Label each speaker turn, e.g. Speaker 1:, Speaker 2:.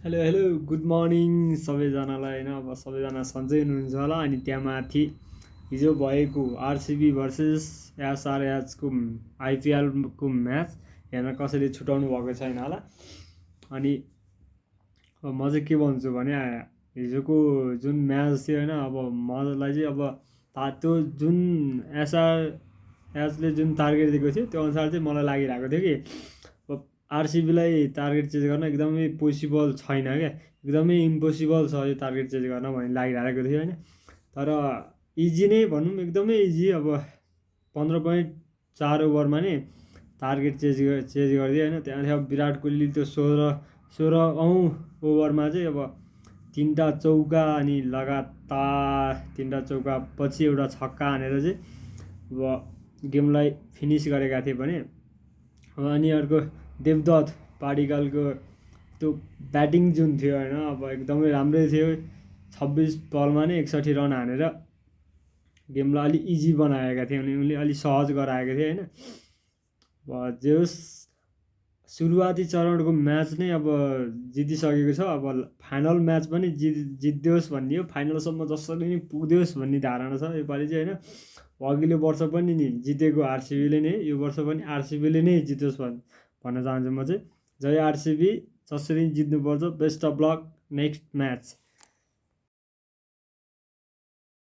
Speaker 1: Hello hello good morning सबैजनालाई होइन। अब सबैजना सन्चै हुनुहुन्छ होला। अनि त्यहाँ माथि हिजो भएको आरसिबी भर्सेस एसआरएचको आइपिएलको म्याच हेर्न कसैले छुटाउनु भएको छैन होला। अनि अब म चाहिँ के भन्छु भने हिजोको जुन म्याच थियो होइन, अब मलाई चाहिँ अब त्यो जुन एसआरएचले जुन टार्गेट दिएको थियो त्यो अनुसार चाहिँ मलाई लागिरहेको थियो कि अब आरसिबीलाई टार्गेट चेज गर्न एकदमै पोसिबल छैन क्या, एकदमै इम्पोसिबल छ यो टार्गेट चेज गर्न भन्ने लागिरहेको थियो होइन। तर इजी नै भनौँ, एकदमै इजी। अब 15.4 ओभरमा नै टार्गेट चेज गरिदियो होइन। त्यहाँदेखि अब विराट कोहलीले त्यो 16औँ ओभरमा चाहिँ अब 3टा चौका अनि लगातार 3टा चौका पछि एउटा छक्का हानेर चाहिँ अब गेमलाई फिनिस गरेका थिए भने अनि अर्को देवदत्त पाडिकलको त्यो ब्याटिङ जुन थियो होइन, अब एकदमै राम्रै थियो। 26 बलमा नै 61 रन हानेर गेमलाई अलिक इजी बनाएका थिए, उनले अलिक सहज गराएका थिए होइन। जे होस्, सुरुवाती चरणको म्याच नै अब जितिसकेको छ। अब फाइनल म्याच पनि जित्दियोस् भन्ने हो, फाइनलसम्म जसरी नै पुग्दियोस् भन्ने धारणा छ योपालि चाहिँ होइन। अघिल्लो वर्ष पनि नि जितेको आरसिबीले नै, यो वर्ष पनि आरसिबीले नै जितोस् भन्न चाहन्छु म चाहिँ। जय आरसिबी, जसरी जित्नुपर्छ। Best of luck next match.